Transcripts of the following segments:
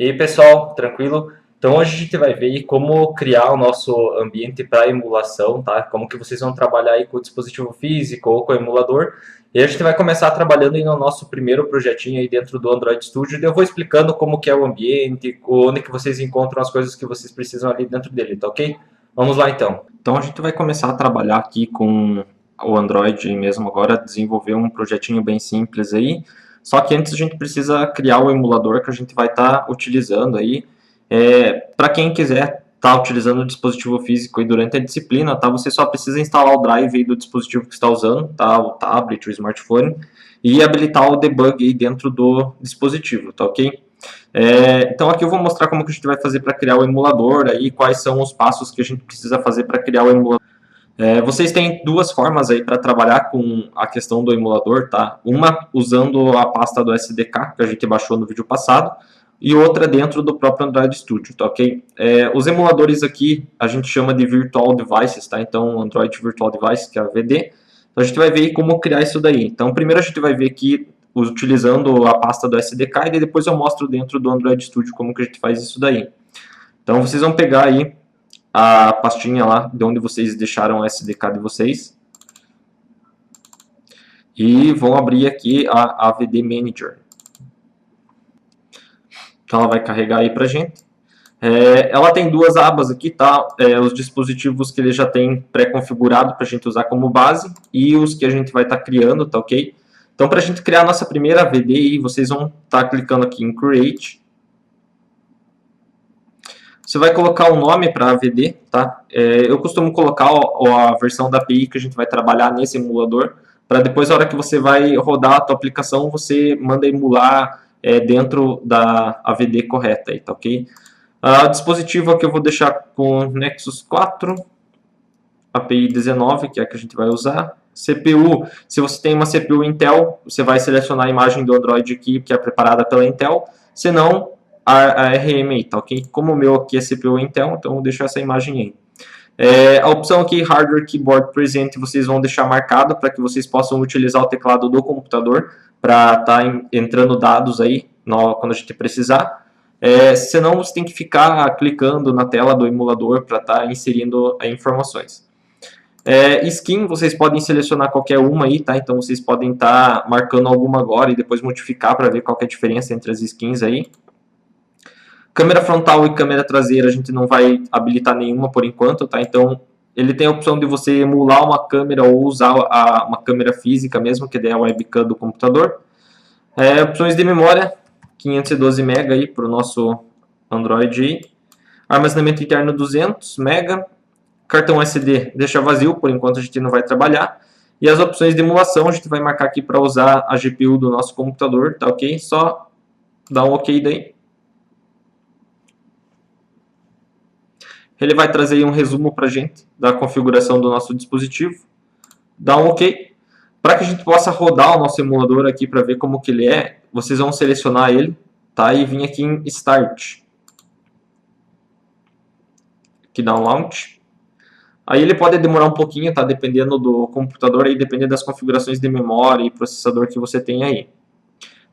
E aí, pessoal, tranquilo? Então hoje a gente vai ver como criar o nosso ambiente para emulação, tá? Como que vocês vão trabalhar aí com o dispositivo físico ou com o emulador. E a gente vai começar trabalhando aí no nosso primeiro projetinho aí dentro do Android Studio. E eu vou explicando como que é o ambiente, onde que vocês encontram as coisas que vocês precisam ali dentro dele, tá ok? Vamos lá então. Então a gente vai começar a trabalhar aqui com o Android mesmo agora, desenvolver um projetinho bem simples aí. Só que antes a gente precisa criar o emulador que a gente vai estar utilizando aí. Para quem quiser estar utilizando o dispositivo físico aí durante a disciplina, tá? Você só precisa instalar o drive aí do dispositivo que está usando, tá? O tablet, o smartphone, e habilitar o debug aí dentro do dispositivo, tá ok? Então aqui eu vou mostrar como que a gente vai fazer para criar o emulador, aí, quais são os passos que a gente precisa fazer para criar o emulador. Vocês têm duas formas aí para trabalhar com a questão do emulador, tá? Uma usando a pasta do SDK, que a gente baixou no vídeo passado, e outra dentro do próprio Android Studio, tá ok? Os emuladores aqui a gente chama de Virtual Devices, tá? Então, Android Virtual Device, que é a VD. Então, a gente vai ver como criar isso daí. Então, primeiro a gente vai ver aqui utilizando a pasta do SDK, e depois eu mostro dentro do Android Studio como que a gente faz isso daí. Então, vocês vão pegar aí a pastinha lá de onde vocês deixaram o SDK de vocês e vão abrir aqui a AVD Manager. Então ela vai carregar aí pra gente. Ela tem duas abas aqui, tá? Os dispositivos que ele já tem pré-configurado para a gente usar como base e os que a gente vai estar criando, tá ok? Então para a gente criar a nossa primeira AVD, vocês vão estar clicando aqui em Create. Você vai colocar um nome para a AVD, tá? Eu costumo colocar a versão da API que a gente vai trabalhar nesse emulador, para depois, na hora que você vai rodar a tua aplicação, você manda emular dentro da AVD correta, aí, tá ok? Dispositivo aqui eu vou deixar com Nexus 4, API 19, que é a que a gente vai usar. CPU, se você tem uma CPU Intel, você vai selecionar a imagem do Android aqui, que é preparada pela Intel. Se não, a RM aí, tá ok? Como o meu aqui é CPU Intel, então eu deixo essa imagem aí. A opção aqui, Hardware Keyboard Present, vocês vão deixar marcado para que vocês possam utilizar o teclado do computador para estar entrando dados aí quando a gente precisar. Senão você tem que ficar clicando na tela do emulador para estar inserindo informações. Skin, vocês podem selecionar qualquer uma aí, tá? Então vocês podem estar marcando alguma agora e depois modificar para ver qual que é a diferença entre as skins aí. Câmera frontal e câmera traseira a gente não vai habilitar nenhuma por enquanto, tá? Então ele tem a opção de você emular uma câmera ou usar uma câmera física mesmo, que é a webcam do computador. Opções de memória, 512 MB aí para o nosso Android. Armazenamento interno 200 MB. Cartão SD deixa vazio, por enquanto a gente não vai trabalhar. E as opções de emulação a gente vai marcar aqui para usar a GPU do nosso computador, tá ok? Só dá um ok daí. Ele vai trazer aí um resumo para a gente da configuração do nosso dispositivo. Dá um ok. Para que a gente possa rodar o nosso emulador aqui para ver como que ele é, vocês vão selecionar ele, tá? E vir aqui em Start. Aqui dá um Launch. Aí ele pode demorar um pouquinho, tá? Dependendo do computador, aí dependendo das configurações de memória e processador que você tem aí.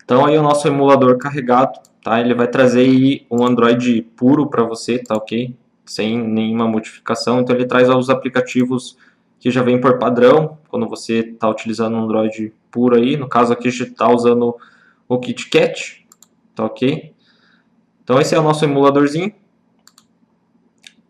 Então aí o nosso emulador carregado, tá? Ele vai trazer aí um Android puro para você, tá ok? Sem nenhuma modificação. Então ele traz os aplicativos que já vem por padrão, quando você está utilizando um Android puro aí. No caso aqui a gente está usando o KitKat, tá ok? Então esse é o nosso emuladorzinho.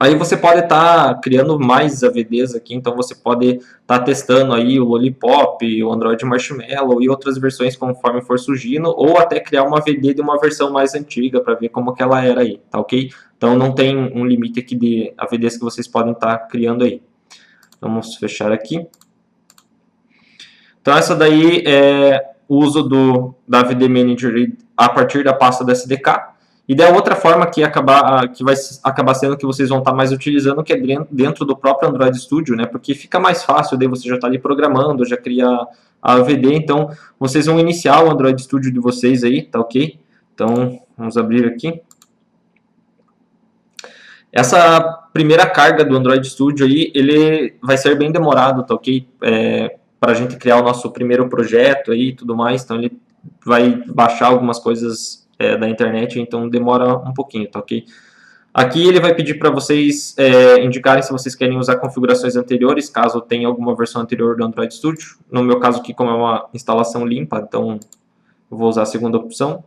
Aí você pode estar criando mais AVDs aqui, então você pode estar testando aí o Lollipop, o Android Marshmallow e outras versões conforme for surgindo, ou até criar uma AVD de uma versão mais antiga para ver como que ela era aí, tá ok? Então não tem um limite aqui de AVDs que vocês podem estar criando aí. Vamos fechar aqui. Então essa daí é o uso da AVD Manager a partir da pasta do SDK. E da outra forma que vai acabar sendo que vocês vão estar mais utilizando, que é dentro do próprio Android Studio, né? Porque fica mais fácil, daí você já está ali programando, já cria a AVD, então vocês vão iniciar o Android Studio de vocês aí, tá ok? Então vamos abrir aqui. Essa primeira carga do Android Studio aí, ele vai ser bem demorado, tá ok? Para a gente criar o nosso primeiro projeto aí e tudo mais, então ele vai baixar algumas coisas da internet, então demora um pouquinho, tá ok? Aqui ele vai pedir para vocês indicarem se vocês querem usar configurações anteriores, caso tenha alguma versão anterior do Android Studio. No meu caso aqui, como é uma instalação limpa, então eu vou usar a segunda opção.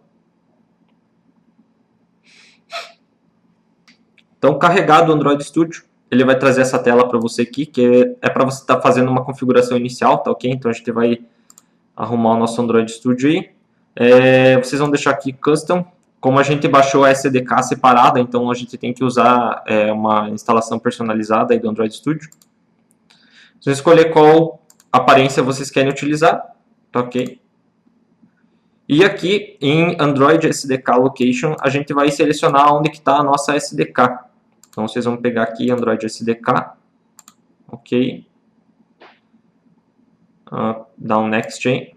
Então, carregado o Android Studio, ele vai trazer essa tela para você aqui, que é para você estar fazendo uma configuração inicial, tá ok? Então a gente vai arrumar o nosso Android Studio aí. Vocês vão deixar aqui Custom. Como a gente baixou a SDK separada, então a gente tem que usar uma instalação personalizada aí do Android Studio. Vocês vão escolher qual aparência vocês querem utilizar, tá ok? E aqui em Android SDK Location, a gente vai selecionar onde que está a nossa SDK. Então vocês vão pegar aqui Android SDK, ok? Dá um Next aí.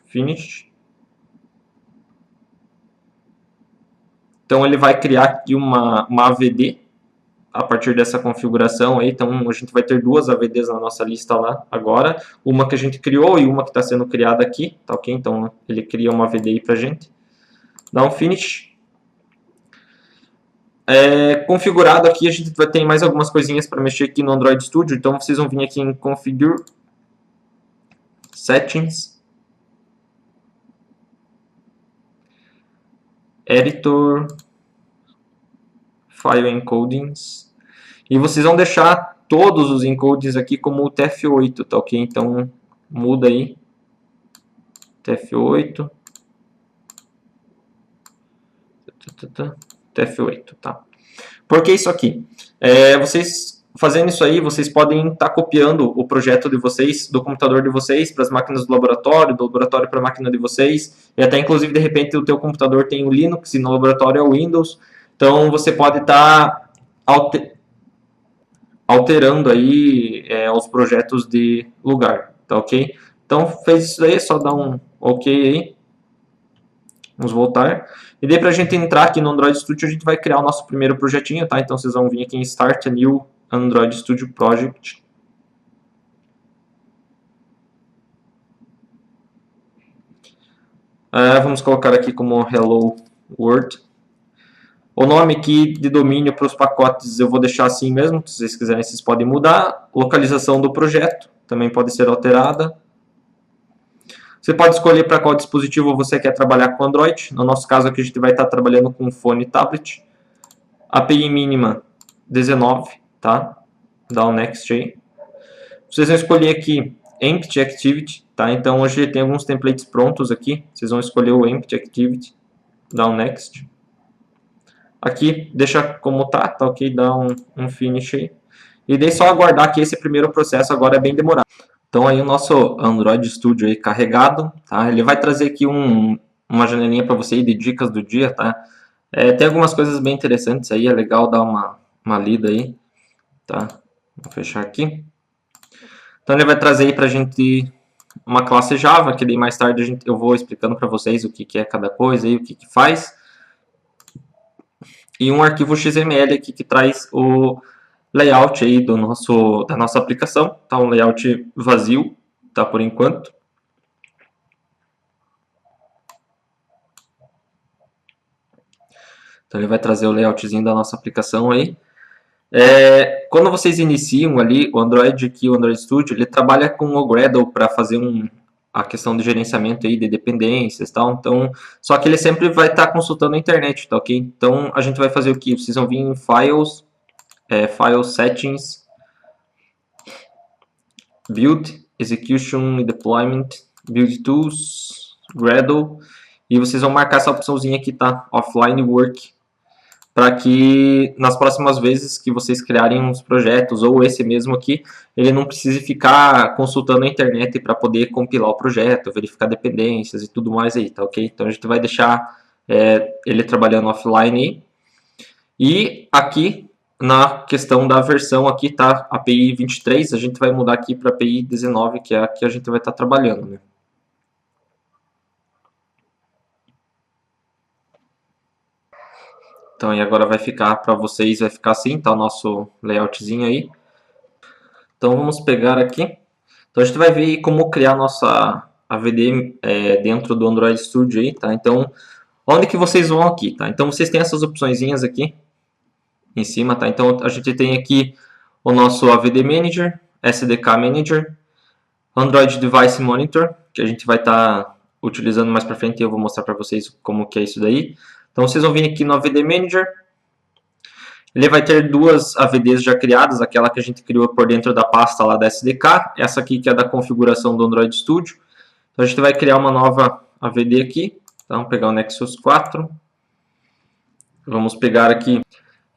Finish. Então ele vai criar aqui uma AVD a partir dessa configuração aí. Então a gente vai ter duas AVDs na nossa lista lá agora. Uma que a gente criou e uma que está sendo criada aqui, tá ok? Então ele cria uma AVD aí pra gente. Dá um Finish. Configurado aqui, a gente vai ter mais algumas coisinhas para mexer aqui no Android Studio. Então vocês vão vir aqui em Configure, Settings, Editor, File Encodings, e vocês vão deixar todos os encodings aqui como o TF8, tá ok? Então muda aí, TF8, TF8, tá? Por que isso aqui? Vocês fazendo isso aí, vocês podem estar copiando o projeto de vocês, do computador de vocês, para as máquinas do laboratório para a máquina de vocês, e até inclusive de repente o teu computador tem o Linux e no laboratório é o Windows, então você pode estar alterando aí os projetos de lugar, tá ok? Então fez isso aí, é só dar um ok aí, vamos voltar, e daí para a gente entrar aqui no Android Studio, a gente vai criar o nosso primeiro projetinho, tá? Então vocês vão vir aqui em Start a New Android Studio Project. Vamos colocar aqui como Hello World. O nome aqui de domínio para os pacotes eu vou deixar assim mesmo, se vocês quiserem vocês podem mudar. Localização do projeto também pode ser alterada. Você pode escolher para qual dispositivo você quer trabalhar com Android. No nosso caso aqui a gente vai estar trabalhando com fone e tablet. API mínima 19, tá? Dá um Next aí. Vocês vão escolher aqui Empty Activity, tá? Então hoje tem alguns templates prontos aqui. Vocês vão escolher o Empty Activity, dá um Next. Aqui deixa como tá ok? Dá um Finish aí. E daí só aguardar que esse primeiro processo agora é bem demorado. Então aí o nosso Android Studio aí carregado, tá? Ele vai trazer aqui uma janelinha para você aí de dicas do dia, tá? Tem algumas coisas bem interessantes aí, é legal dar uma lida aí, tá? Vou fechar aqui. Então ele vai trazer aí para a gente uma classe Java, que daí mais tarde eu vou explicando para vocês o que é cada coisa e o que faz. E um arquivo XML aqui que traz o layout aí da nossa aplicação, tá? Um layout vazio, tá? Por enquanto. Então ele vai trazer o layoutzinho da nossa aplicação aí. Quando vocês iniciam ali o Android aqui, o Android Studio, ele trabalha com o Gradle para fazer a questão de gerenciamento aí de dependências e tal. Então, só que ele sempre vai estar consultando a internet, tá ok? Então a gente vai fazer o que? Vocês vão vir em Files, File Settings, Build, Execution e Deployment, Build Tools, Gradle, e vocês vão marcar essa opçãozinha aqui, tá? Offline Work, para que nas próximas vezes que vocês criarem uns projetos, ou esse mesmo aqui, ele não precise ficar consultando a internet para poder compilar o projeto, verificar dependências e tudo mais aí, tá ok? Então a gente vai deixar ele trabalhando offline aí. E aqui, na questão da versão aqui, tá? API 23, a gente vai mudar aqui para API 19, que é a que a gente vai estar trabalhando, né? Então, e agora vai ficar para vocês, vai ficar assim, tá o nosso layoutzinho aí. Então, vamos pegar aqui. Então, a gente vai ver como criar nossa AVD dentro do Android Studio aí, tá? Então, onde que vocês vão aqui, tá? Então, vocês têm essas opçõezinhas aqui em cima, tá? Então, a gente tem aqui o nosso AVD Manager, SDK Manager, Android Device Monitor, que a gente vai estar utilizando mais para frente e eu vou mostrar para vocês como que é isso daí. Então, vocês vão vir aqui no AVD Manager. Ele vai ter duas AVDs já criadas, aquela que a gente criou por dentro da pasta lá da SDK, essa aqui que é da configuração do Android Studio. Então, a gente vai criar uma nova AVD aqui. Então, vamos pegar o Nexus 4. Vamos pegar aqui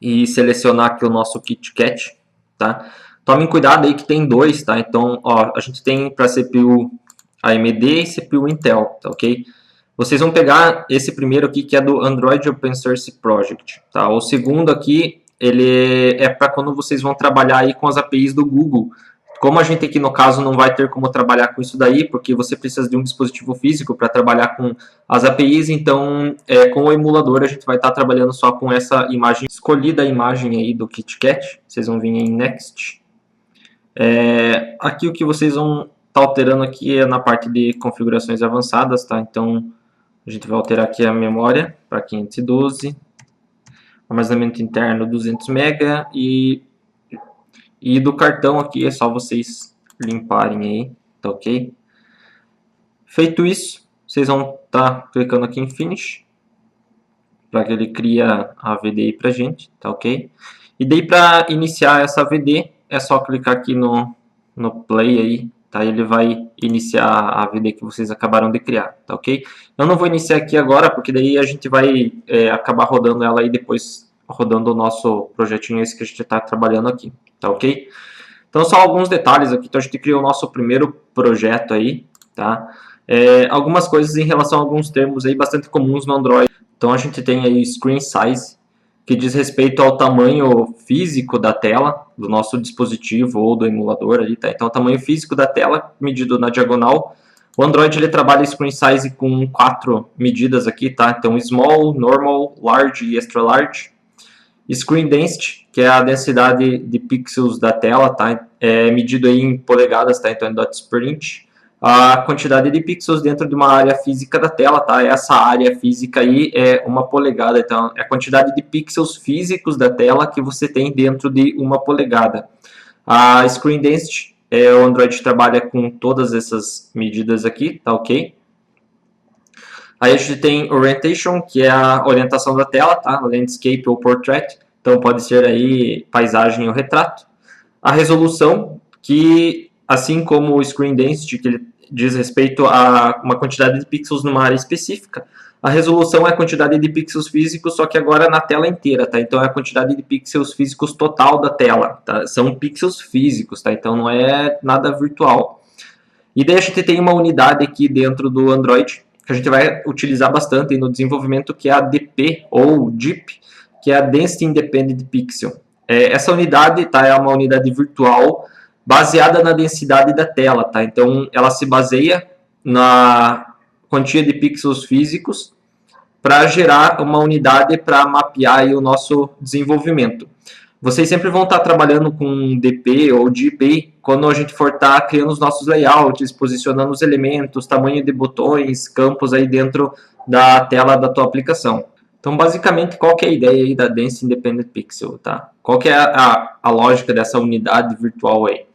e selecionar aqui o nosso KitKat, tá? Tomem cuidado aí que tem dois, tá? Então, ó, a gente tem para CPU AMD e CPU Intel, tá ok? Vocês vão pegar esse primeiro aqui que é do Android Open Source Project, tá? O segundo aqui, ele é para quando vocês vão trabalhar aí com as APIs do Google. Como a gente aqui no caso não vai ter como trabalhar com isso daí, porque você precisa de um dispositivo físico para trabalhar com as APIs, então com o emulador a gente vai estar trabalhando só com essa imagem, escolhida a imagem aí do KitKat, vocês vão vir em Next. Aqui o que vocês vão estar alterando aqui é na parte de configurações avançadas, tá? Então a gente vai alterar aqui a memória para 512, armazenamento interno 200 MB e do cartão aqui é só vocês limparem aí, tá ok? Feito isso, vocês vão estar clicando aqui em Finish, para que ele crie a AVD aí pra gente, tá ok? E daí para iniciar essa AVD, é só clicar aqui no Play aí, tá? Ele vai iniciar a AVD que vocês acabaram de criar, tá ok? Eu não vou iniciar aqui agora, porque daí a gente vai acabar rodando ela aí depois, rodando o nosso projetinho esse que a gente está trabalhando aqui, tá ok? Então, só alguns detalhes aqui. Então, a gente criou o nosso primeiro projeto aí, tá? Algumas coisas em relação a alguns termos aí bastante comuns no Android. Então, a gente tem aí Screen Size, que diz respeito ao tamanho físico da tela do nosso dispositivo ou do emulador ali, tá? Então, o tamanho físico da tela medido na diagonal. O Android ele trabalha Screen Size com 4 medidas aqui, tá? Então, Small, Normal, Large e Extra Large. Screen Density, que é a densidade de pixels da tela, tá? Medido aí em polegadas, tá? Então, em dots per inch. A quantidade de pixels dentro de uma área física da tela, tá? Essa área física aí é 1 polegada, então é a quantidade de pixels físicos da tela que você tem dentro de 1 polegada. A Screen Density, o Android trabalha com todas essas medidas aqui, tá ok? Aí a gente tem Orientation, que é a orientação da tela, tá? Landscape ou Portrait, então pode ser aí paisagem ou retrato. A resolução, que assim como o Screen Density, que ele diz respeito a uma quantidade de pixels numa área específica, a resolução é a quantidade de pixels físicos, só que agora na tela inteira, tá? Então é a quantidade de pixels físicos total da tela, tá? São pixels físicos, tá? Então não é nada virtual. E daí a gente tem uma unidade aqui dentro do Android, que a gente vai utilizar bastante no desenvolvimento, que é a DP, ou DIP, que é a Density Independent Pixel. Essa unidade, tá? É uma unidade virtual, baseada na densidade da tela, tá? Então, ela se baseia na quantia de pixels físicos para gerar uma unidade para mapear aí o nosso desenvolvimento. Vocês sempre vão estar trabalhando com DP ou DP quando a gente for estar criando os nossos layouts, posicionando os elementos, tamanho de botões, campos aí dentro da tela da tua aplicação. Então, basicamente, qual que é a ideia aí da Density Independent Pixel, tá? Qual que é a lógica dessa unidade virtual aí?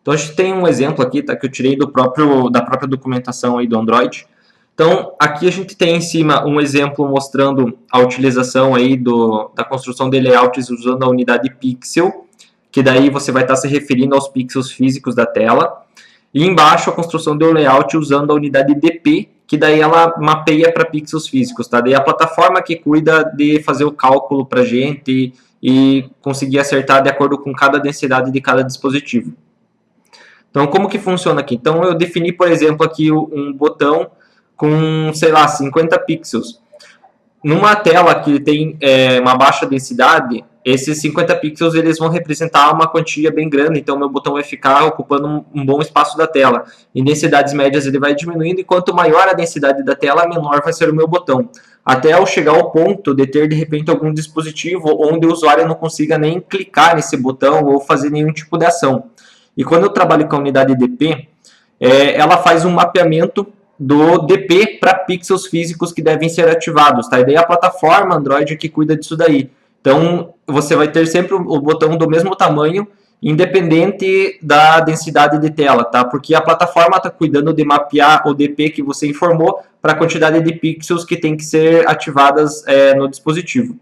Então, a gente tem um exemplo aqui, tá, que eu tirei da própria documentação aí do Android. Então, aqui a gente tem em cima um exemplo mostrando a utilização aí da construção de layouts usando a unidade pixel, que daí você vai estar se referindo aos pixels físicos da tela. E embaixo a construção do layout usando a unidade DP, que daí ela mapeia para pixels físicos, tá? Daí a plataforma que cuida de fazer o cálculo para a gente e conseguir acertar de acordo com cada densidade de cada dispositivo. Então, como que funciona aqui? Então, eu defini, por exemplo, aqui um botão com, sei lá, 50 pixels. Numa tela que tem uma baixa densidade, esses 50 pixels eles vão representar uma quantia bem grande, então meu botão vai ficar ocupando um bom espaço da tela. Em densidades médias ele vai diminuindo, e quanto maior a densidade da tela, menor vai ser o meu botão. Até eu chegar ao ponto de ter, de repente, algum dispositivo onde o usuário não consiga nem clicar nesse botão ou fazer nenhum tipo de ação. E quando eu trabalho com a unidade DP, ela faz um mapeamento do DP para pixels físicos que devem ser ativados, tá? E daí a plataforma Android que cuida disso daí. Então, você vai ter sempre o botão do mesmo tamanho, independente da densidade de tela, tá? Porque a plataforma está cuidando de mapear o DP que você informou para a quantidade de pixels que tem que ser ativadas no dispositivo.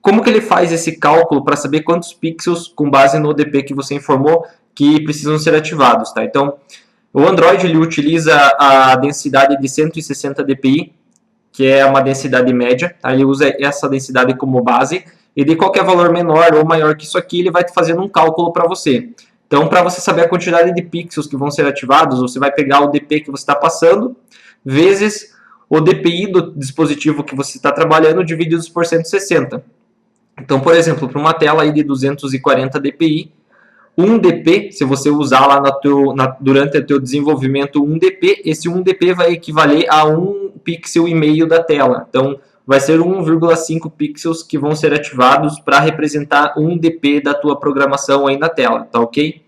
Como que ele faz esse cálculo para saber quantos pixels, com base no DP que você informou, que precisam ser ativados, tá? Então, o Android ele utiliza a densidade de 160 dpi, que é uma densidade média, tá? Ele usa essa densidade como base, e de qualquer valor menor ou maior que isso aqui, ele vai fazendo um cálculo para você. Então, para você saber a quantidade de pixels que vão ser ativados, você vai pegar o DP que você está passando, vezes o DPI do dispositivo que você está trabalhando, divididos por 160. Então, por exemplo, para uma tela aí de 240 dpi, 1 dp, se você usar lá durante o teu desenvolvimento 1 dp, esse 1 dp vai equivaler a 1 pixel e meio da tela. Então, vai ser 1,5 pixels que vão ser ativados para representar 1 dp da tua programação aí na tela, tá ok?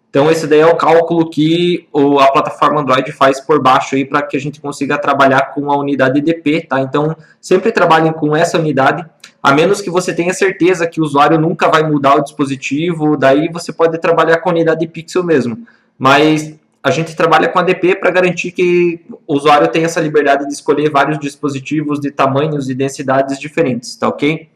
Então, esse daí é o cálculo que a plataforma Android faz por baixo aí para que a gente consiga trabalhar com a unidade dp, tá? Então, sempre trabalhem com essa unidade, a menos que você tenha certeza que o usuário nunca vai mudar o dispositivo, daí você pode trabalhar com a unidade de pixel mesmo. Mas a gente trabalha com a DP para garantir que o usuário tenha essa liberdade de escolher vários dispositivos de tamanhos e densidades diferentes, tá ok?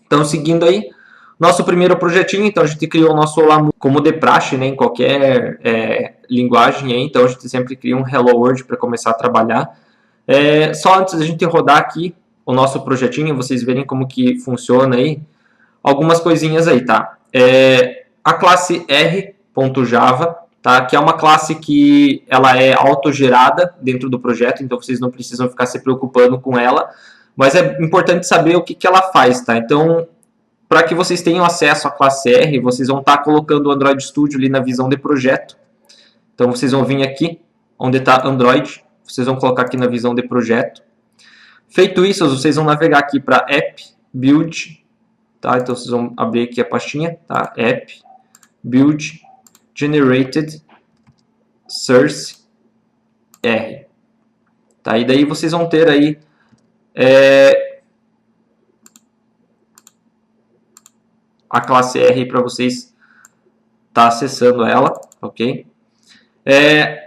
Então, seguindo aí, nosso primeiro projetinho, então a gente criou o nosso Olá como de praxe, né, em qualquer linguagem, aí, então a gente sempre cria um Hello World para começar a trabalhar. Só antes da gente rodar aqui o nosso projetinho, vocês verem como que funciona aí, algumas coisinhas aí, tá? A classe R.Java, tá? Que é uma classe que ela é autogerada dentro do projeto, então vocês não precisam ficar se preocupando com ela, mas é importante saber o que ela faz, tá? Então, para que vocês tenham acesso à classe R, vocês vão estar colocando o Android Studio ali na visão de projeto. Então, vocês vão vir aqui, onde está Android, vocês vão colocar aqui na visão de projeto. Feito isso, vocês vão navegar aqui para App, Build, tá? Então, vocês vão abrir aqui a pastinha, tá? App, Build, Generated, Source, R. Tá? E daí vocês vão ter aí a classe R para vocês estar acessando ela, ok?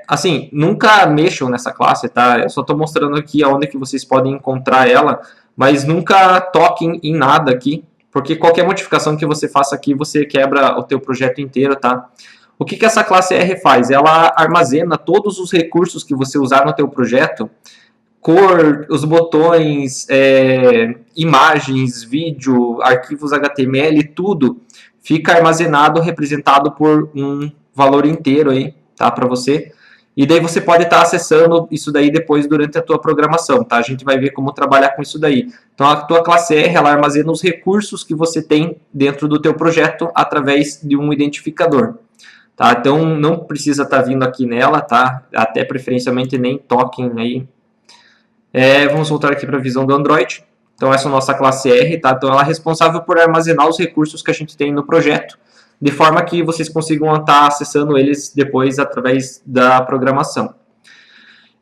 Assim, nunca mexam nessa classe, tá? Eu só estou mostrando aqui aonde que vocês podem encontrar ela, mas nunca toquem em nada aqui, porque qualquer modificação que você faça aqui, você quebra o teu projeto inteiro, tá? O que essa classe R faz? Ela armazena todos os recursos que você usar no teu projeto, cor, os botões, imagens, vídeo, arquivos HTML, tudo fica armazenado, representado por um valor inteiro aí, tá, para você. E daí você pode estar acessando isso daí depois durante a tua programação, tá? A gente vai ver como trabalhar com isso daí. Então a tua classe R, ela armazena os recursos que você tem dentro do teu projeto através de um identificador. Tá? Então não precisa estar vindo aqui nela, tá? Até preferencialmente nem toquem aí. Vamos voltar aqui para a visão do Android. Então essa é a nossa classe R, tá? Então ela é responsável por armazenar os recursos que a gente tem no projeto, de forma que vocês consigam estar acessando eles depois através da programação.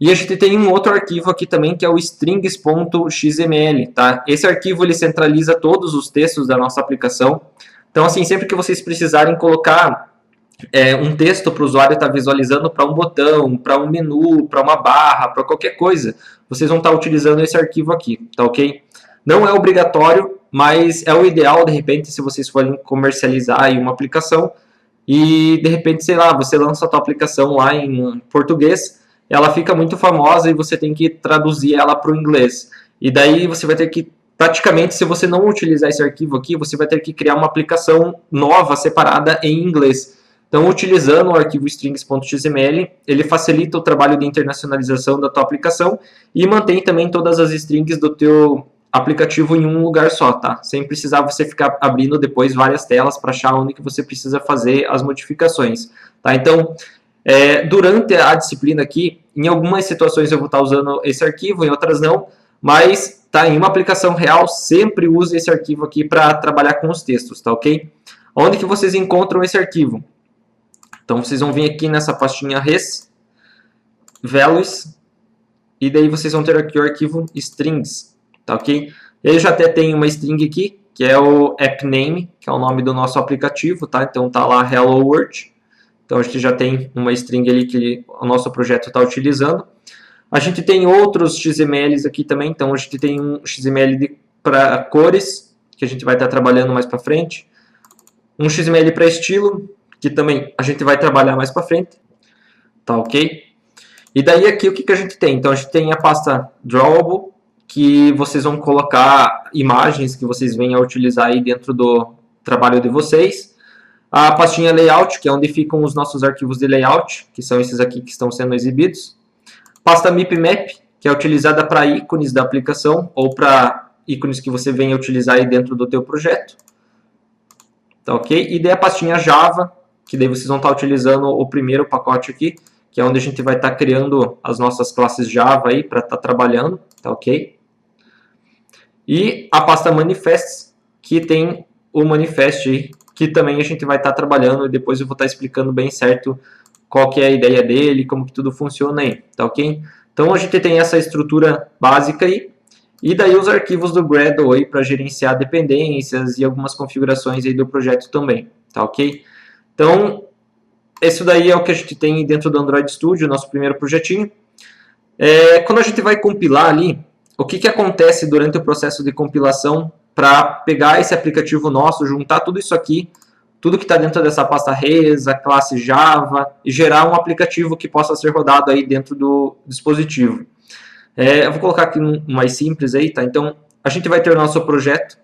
E a gente tem um outro arquivo aqui também, que é o strings.xml, tá? Esse arquivo ele centraliza todos os textos da nossa aplicação. Então, assim, sempre que vocês precisarem colocar um texto para o usuário estar visualizando para um botão, para um menu, para uma barra, para qualquer coisa, vocês vão estar utilizando esse arquivo aqui, tá ok? Não é obrigatório, mas é o ideal, de repente, se vocês forem comercializar aí uma aplicação e, de repente, sei lá, você lança a tua aplicação lá em português, ela fica muito famosa e você tem que traduzir ela para o inglês. E daí você vai ter que, praticamente, se você não utilizar esse arquivo aqui, você vai ter que criar uma aplicação nova, separada em inglês. Então, utilizando o arquivo strings.xml, ele facilita o trabalho de internacionalização da tua aplicação e mantém também todas as strings do teu aplicativo em um lugar só, tá? Sem precisar você ficar abrindo depois várias telas para achar onde que você precisa fazer as modificações, tá? Então, durante a disciplina aqui, em algumas situações eu vou estar usando esse arquivo, em outras não, mas tá, em uma aplicação real, sempre use esse arquivo aqui para trabalhar com os textos, tá ok? Onde que vocês encontram esse arquivo? Então vocês vão vir aqui nessa pastinha res, values, e daí vocês vão ter aqui o arquivo strings, tá ok? E aí eu já até tenho uma string aqui, que é o app name, que é o nome do nosso aplicativo, tá? Então tá lá hello world. Então a gente já tem uma string ali que o nosso projeto está utilizando. A gente tem outros XMLs aqui também, então a gente tem um XML para cores, que a gente vai estar trabalhando mais para frente. Um XML para estilo, que também a gente vai trabalhar mais para frente. Tá ok? E daí aqui o que a gente tem? Então a gente tem a pasta Drawable, que vocês vão colocar imagens que vocês venham a utilizar aí dentro do trabalho de vocês. A pastinha Layout, que é onde ficam os nossos arquivos de layout, que são esses aqui que estão sendo exibidos. Pasta MIPMap, que é utilizada para ícones da aplicação ou para ícones que você venha utilizar aí dentro do teu projeto. Tá ok? E daí a pastinha Java, que daí vocês vão estar utilizando o primeiro pacote aqui, que é onde a gente vai estar criando as nossas classes Java aí para estar trabalhando, tá ok? E a pasta Manifests, que tem o manifest aí, que também a gente vai estar trabalhando e depois eu vou estar explicando bem certo qual que é a ideia dele, como que tudo funciona aí, tá ok? Então a gente tem essa estrutura básica aí, e daí os arquivos do Gradle aí para gerenciar dependências e algumas configurações aí do projeto também, tá ok? Então, isso daí é o que a gente tem dentro do Android Studio, nosso primeiro projetinho. Quando a gente vai compilar ali, o que acontece durante o processo de compilação para pegar esse aplicativo nosso, juntar tudo isso aqui, tudo que está dentro dessa pasta res, a classe Java, e gerar um aplicativo que possa ser rodado aí dentro do dispositivo. Eu vou colocar aqui um mais simples aí, tá? Então, a gente vai ter o nosso projeto.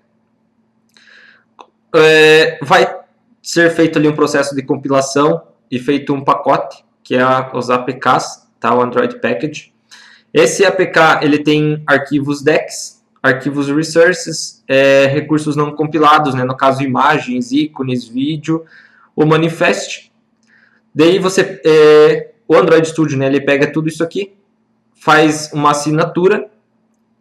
Vai ser feito ali um processo de compilação e feito um pacote, que é os APKs, tá? O Android Package. Esse APK, ele tem arquivos DEX, arquivos resources, recursos não compilados, né? No caso, imagens, ícones, vídeo, o manifest. Daí o Android Studio, né? Ele pega tudo isso aqui, faz uma assinatura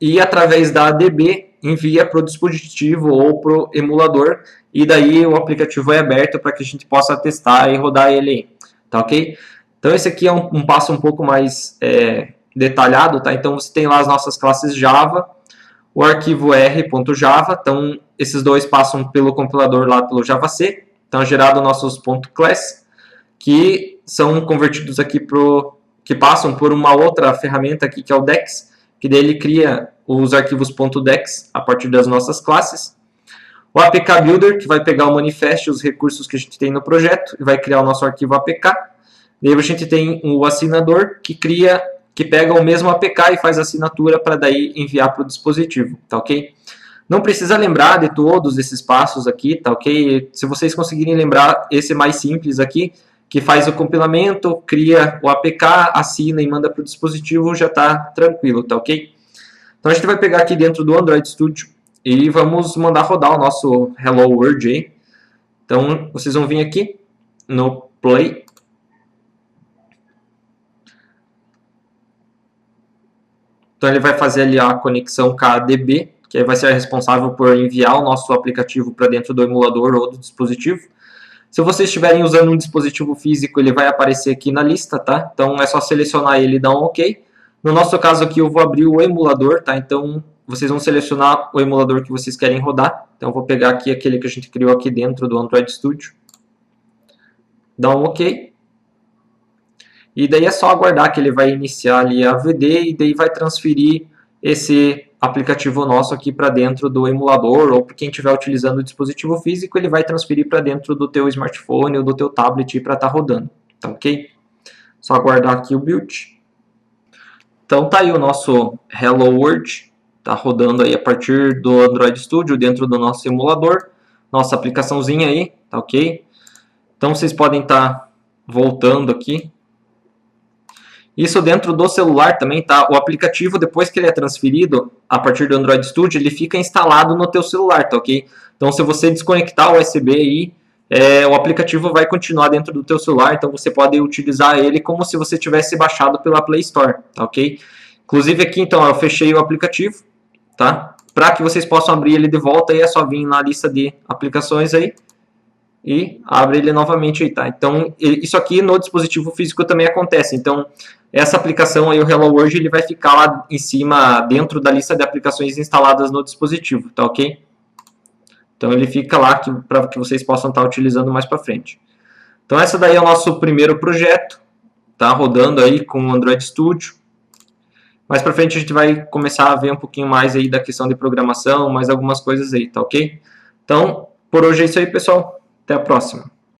e através da ADB envia para o dispositivo ou para o emulador, e daí o aplicativo é aberto para que a gente possa testar e rodar ele aí, tá ok? Então esse aqui é um passo um pouco mais detalhado, tá? Então você tem lá as nossas classes Java, o arquivo r.java, então esses dois passam pelo compilador lá pelo JavaC, então é gerado nossos .class, que são convertidos aqui que passam por uma outra ferramenta aqui que é o DEX, que daí ele cria os arquivos .dex a partir das nossas classes. O APK Builder, que vai pegar o manifest, os recursos que a gente tem no projeto, e vai criar o nosso arquivo APK. Daí a gente tem o assinador, que pega o mesmo APK e faz a assinatura para daí enviar para o dispositivo, tá ok? Não precisa lembrar de todos esses passos aqui, tá ok? Se vocês conseguirem lembrar esse mais simples aqui, que faz o compilamento, cria o APK, assina e manda para o dispositivo, já está tranquilo, tá ok? Então a gente vai pegar aqui dentro do Android Studio e vamos mandar rodar o nosso Hello World aí. Então vocês vão vir aqui no Play. Então ele vai fazer ali a conexão com a ADB, que vai ser responsável por enviar o nosso aplicativo para dentro do emulador ou do dispositivo. Se vocês estiverem usando um dispositivo físico, ele vai aparecer aqui na lista, tá? Então é só selecionar ele e dar um OK. No nosso caso aqui eu vou abrir o emulador, tá? Então vocês vão selecionar o emulador que vocês querem rodar. Então eu vou pegar aqui aquele que a gente criou aqui dentro do Android Studio. Dá um OK. E daí é só aguardar que ele vai iniciar ali a VD e daí vai transferir esse aplicativo nosso aqui para dentro do emulador, ou para quem estiver utilizando o dispositivo físico, ele vai transferir para dentro do teu smartphone ou do teu tablet para estar rodando, tá ok? Só aguardar aqui o build. Então tá aí o nosso Hello World, tá rodando aí a partir do Android Studio dentro do nosso emulador, nossa aplicaçãozinha aí, tá ok? Então vocês podem estar voltando aqui. Isso dentro do celular também, tá? O aplicativo, depois que ele é transferido a partir do Android Studio, ele fica instalado no teu celular, tá ok? Então, se você desconectar o USB aí, o aplicativo vai continuar dentro do teu celular, então você pode utilizar ele como se você tivesse baixado pela Play Store, tá ok? Inclusive aqui, então, eu fechei o aplicativo, tá? Para que vocês possam abrir ele de volta, aí é só vir na lista de aplicações aí e abre ele novamente aí, tá? Então, isso aqui no dispositivo físico também acontece. Então, essa aplicação aí, o Hello World, ele vai ficar lá em cima, dentro da lista de aplicações instaladas no dispositivo, tá ok? Então, ele fica lá para que vocês possam estar utilizando mais para frente. Então, essa daí é o nosso primeiro projeto, tá? Rodando aí com o Android Studio. Mais para frente a gente vai começar a ver um pouquinho mais aí da questão de programação, mais algumas coisas aí, tá ok? Então, por hoje é isso aí, pessoal. Até a próxima.